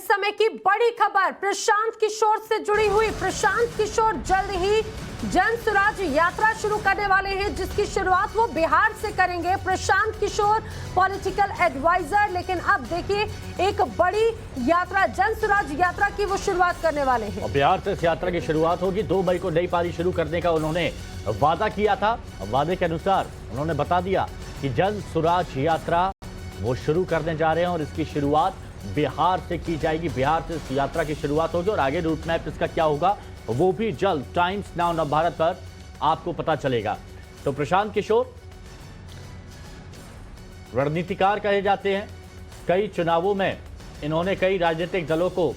इस समय की बड़ी खबर प्रशांत किशोर से जुड़ी हुई। प्रशांत किशोर जल्द ही जन स्वराज यात्रा शुरू करने वाले हैं, जिसकी शुरुआत वो बिहार से करेंगे। प्रशांत किशोर पॉलिटिकल एडवाइजर, लेकिन अब देखिए एक बड़ी यात्रा, जन स्वराज यात्रा की वो शुरुआत करने वाले हैं। बिहार से इस यात्रा की शुरुआत होगी। 2 मई को नई पारी शुरू करने का उन्होंने वादा किया था। वादे के अनुसार उन्होंने बता दिया कि जन स्वराज यात्रा वो शुरू करने जा रहे हैं और इसकी शुरुआत बिहार से की जाएगी। बिहार से इस यात्रा की शुरुआत होगी और आगे रूट मैप इसका क्या होगा वो भी जल्द टाइम्स नाउ नवभारत पर आपको पता चलेगा। तो प्रशांत किशोर रणनीतिकार कहे जाते हैं। कई चुनावों में इन्होंने कई राजनीतिक दलों को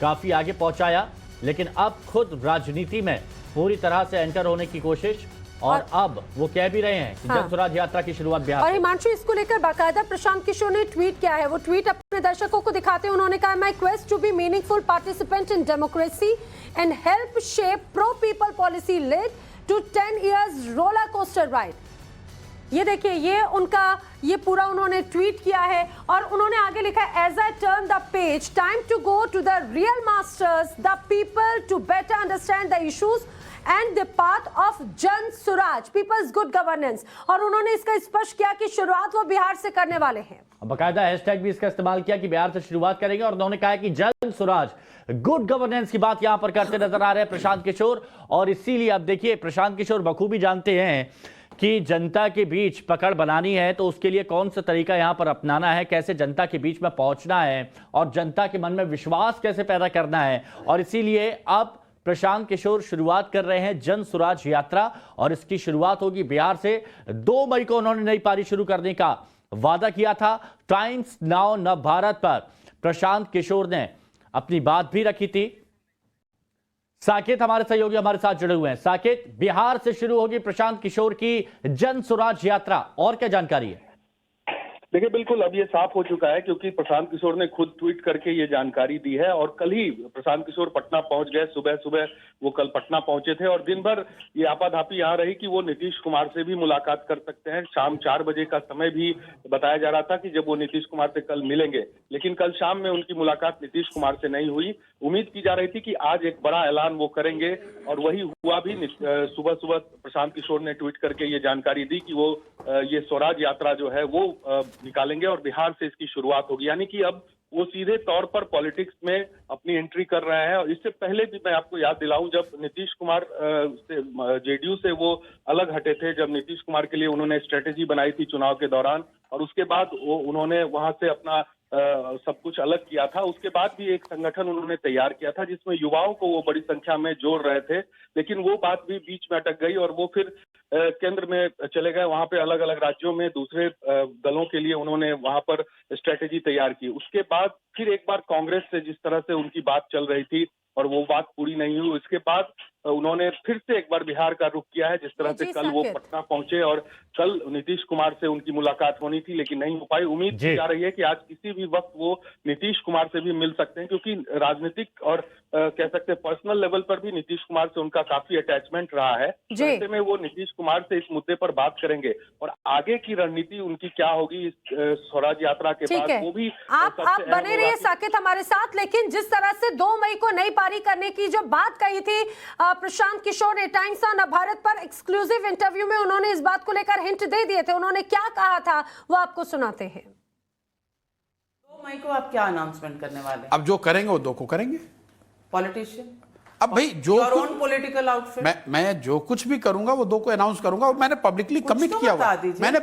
काफी आगे पहुंचाया, लेकिन अब खुद राजनीति में पूरी तरह से एंटर होने की कोशिश, और अब वो कह भी रहे हैं कि जन स्वराज यात्रा की शुरुआत बिहार। और हिमांशु, इसको लेकर बाकायदा प्रशांत किशोर ने ट्वीट किया है। वो ट्वीट अपने दर्शकों को दिखाते हैं उन्होंने कहा, my quest to be meaningful participant in democracy and help shape pro people policy led to 10 years roller coaster ride. ये देखिए, ये पूरा उन्होंने ट्वीट किया है और उन्होंने आगे लिखा है, as I turn the page time to go to the real masters the people to better understand the issues and the path of Jan Swaraj peoples good governance. और उन्होंने इसका स्पष्ट किया कि शुरुआत वो बिहार से करने वाले हैं। बाकायदा हैशटैग भी इसका इस्तेमाल किया कि बिहार से शुरुआत करेंगे, और उन्होंने कहा कि जन स्वराज गुड गवर्नेंस की बात यहां पर करते नजर आ रहे हैं प्रशांत किशोर। और इसीलिए अब देखिए, प्रशांत किशोर बखूबी जानते हैं कि जनता के बीच पकड़ बनानी है तो उसके लिए कौन सा तरीका यहां पर अपनाना है, कैसे जनता के बीच में पहुंचना है और जनता के मन में विश्वास कैसे पैदा करना है। और इसीलिए अब प्रशांत किशोर शुरुआत कर रहे हैं जन स्वराज यात्रा, और इसकी शुरुआत होगी बिहार से। 2 मई को उन्होंने नई पारी शुरू करने का वादा किया था। टाइम्स नाउ नवभारत पर प्रशांत किशोर ने अपनी बात भी रखी थी। साकेत हमारे सहयोगी हमारे साथ जुड़े हुए हैं। साकेत, बिहार से शुरू होगी प्रशांत किशोर की जन स्वराज यात्रा, और क्या जानकारी है? देखिए, बिल्कुल अब ये साफ हो चुका है, क्योंकि प्रशांत किशोर ने खुद ट्वीट करके ये जानकारी दी है। और कल ही प्रशांत किशोर पटना पहुंच गए। सुबह सुबह वो कल पटना पहुंचे थे और दिन भर ये आपाधापी यहाँ रही कि वो नीतीश कुमार से भी मुलाकात कर सकते हैं। शाम 4 बजे का समय भी बताया जा रहा था कि जब वो नीतीश कुमार से कल मिलेंगे, लेकिन कल शाम में उनकी मुलाकात नीतीश कुमार से नहीं हुई। उम्मीद की जा रही थी कि आज एक बड़ा ऐलान वो करेंगे, और वही हुआ भी। सुबह सुबह प्रशांत किशोर ने ट्वीट करके ये जानकारी दी कि वो ये स्वराज यात्रा जो है वो निकालेंगे और बिहार से इसकी शुरुआत होगी। यानी कि अब वो सीधे तौर पर पॉलिटिक्स में अपनी एंट्री कर रहे हैं। और इससे पहले भी मैं आपको याद दिलाऊं, जब नीतीश कुमार से जेडीयू से वो अलग हटे थे, जब नीतीश कुमार के लिए उन्होंने स्ट्रेटेजी बनाई थी चुनाव के दौरान, और उसके बाद वो उन्होंने वहां से अपना सब कुछ अलग किया था। उसके बाद भी एक संगठन उन्होंने तैयार किया था जिसमें युवाओं को वो बड़ी संख्या में जोड़ रहे थे, लेकिन वो बात भी बीच में अटक गई और वो फिर केंद्र में चले गए। वहां पे अलग अलग राज्यों में दूसरे दलों के लिए उन्होंने वहां पर स्ट्रेटेजी तैयार की। उसके बाद फिर एक बार कांग्रेस से जिस तरह से उनकी बात चल रही थी और वो बात पूरी नहीं हुई, उसके बाद उन्होंने फिर से एक बार बिहार का रुख किया है। जिस तरह से कल वो पटना पहुंचे और कल नीतीश कुमार से उनकी मुलाकात होनी थी, लेकिन नहीं हो पाई। उम्मीद की जा रही है कि आज किसी भी वक्त वो नीतीश कुमार से भी मिल सकते हैं, क्योंकि राजनीतिक और कह सकते हैं पर्सनल लेवल पर भी नीतीश कुमार से उनका काफी अटैचमेंट रहा है। ऐसे में वो नीतीश कुमार से इस मुद्दे पर बात करेंगे और आगे की रणनीति उनकी क्या होगी इस स्वराज यात्रा के बाद, वो भी आप बने रहिए साकेत हमारे साथ। लेकिन जिस तरह से 2 मई को नई पारी करने की जो बात कही थी प्रशांत किशोर ने टाइम्स ऑफ भारत पर एक्सक्लूसिव इंटरव्यू में, उन्होंने इस बात को लेकर हिंट दे दिए थे। उन्होंने क्या कहा था वो आपको सुनाते हैं। 2 मई को आप क्या अनाउंसमेंट करने वाले हैं? अब जो करेंगे वो 2 को करेंगे। पॉलिटिशियन अब भाई जो ओन पॉलिटिकल आउटफिट, मैं जो कुछ भी करूंगा वो 2 को अनाउंस करूंगा। और मैंने पब्लिकली कमिट किया हुआ, मैंने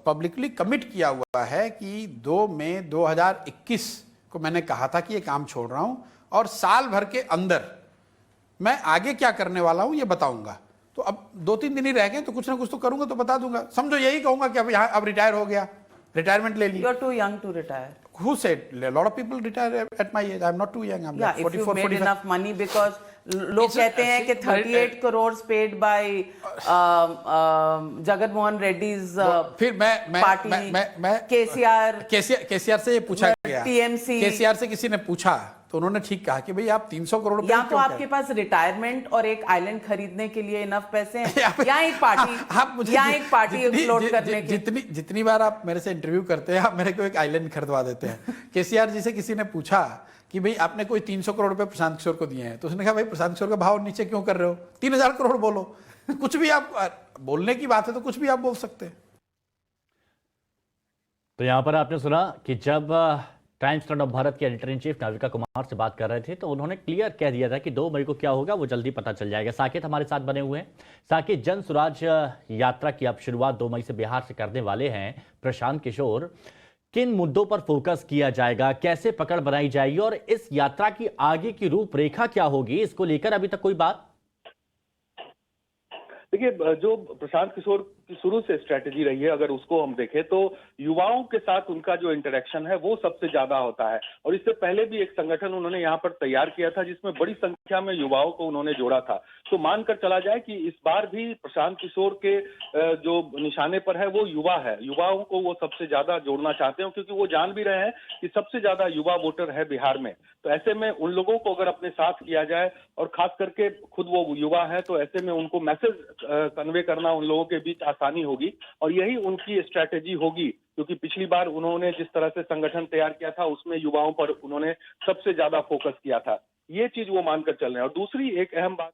पब्लिकली कमिट किया हुआ है कि 2 मई 2021 को मैंने कहा था कि ये काम छोड़ रहा हूं और साल भर के अंदर मैं आगे क्या करने वाला हूं ये बताऊंगा। तो अब 2-3 दिन ही रह गए तो कुछ ना कुछ तो करूंगा, तो बता दूंगा। समझो यही कहूंगा कि अब यहाँ अब रिटायर हो गया, रिटायरमेंट ले ली। You are too young to retire. Who said? A lot of people retire at my age. I'm not too young. I'm yeah, like 44, if you made 45. enough money, because लोग कहते हैं कि 38 crores paid by Jagan Mohan Reddy's फिर मैं केसीआर से ये पूछा गया, टीएमसी, केसीआर से किसी ने पूछा तो उन्होंने ठीक कहा कि भाई आप 300 करोड़ रुपए या तो क्यों आपके कह- पास रिटायरमेंट और एक आइलैंड खरीदने के लिए इनफ पैसे हैं, आप- या एक पार्टी आप मुझे या एक पार्टी जितनी- एक्सप्लोर जि- करने जि- के। जितनी जितनी बार आप मेरे से इंटरव्यू करते हैं, आप मेरे को एक आइलैंड खरीदवा देते हैं। केसीआर जी से किसी ने पूछा कि भाई आपने कोई 300 करोड़ रुपए प्रशांत किशोर को दिए हैं, तो उसने कहा भाई प्रशांत किशोर का भाव नीचे क्यों कर रहे हो, 3000 करोड़ बोलो। कुछ भी आप बोलने की बात है तो कुछ भी आप बोल सकते हैं। तो यहां पर आपने सुना कि जब टाइम्स स्टैंड ऑफ भारत के editor in chief Navika Kumar से बात कर रहे थे तो उन्होंने क्लियर कह दिया था कि 2 मई को क्या होगा वो जल्दी पता चल जाएगा। साकेत हमारे साथ बने हुए हैं। साकेत, जन स्वराज यात्रा की अब शुरुआत 2 मई से बिहार से करने वाले हैं प्रशांत किशोर। किन मुद्दों पर फोकस किया जाएगा, कैसे पकड़ बनाई जाएगी और इस यात्रा की आगे की रूपरेखा क्या होगी, इसको लेकर अभी तक कोई बात? देखिए, जो प्रशांत किशोर की शुरू से स्ट्रेटेजी रही है, अगर उसको हम देखें तो युवाओं के साथ उनका जो इंटरेक्शन है वो सबसे ज्यादा होता है। और इससे पहले भी एक संगठन उन्होंने यहाँ पर तैयार किया था जिसमें बड़ी संख्या में युवाओं को उन्होंने जोड़ा था। तो मानकर चला जाए कि इस बार भी प्रशांत किशोर के जो निशाने पर है वो युवा है। युवाओं को वो सबसे ज्यादा जोड़ना चाहते हैं क्योंकि वो जान भी रहे हैं कि सबसे ज्यादा युवा वोटर है बिहार में। तो ऐसे में उन लोगों को अगर अपने साथ किया जाए और खास करके खुद वो युवा है तो ऐसे में उनको मैसेज कन्वे करना उन लोगों के बीच आसानी होगी और यही उनकी स्ट्रैटेजी होगी। क्योंकि पिछली बार उन्होंने जिस तरह से संगठन तैयार किया था उसमें युवाओं पर उन्होंने सबसे ज्यादा फोकस किया था। ये चीज वो मानकर चल रहे हैं। और दूसरी एक अहम बात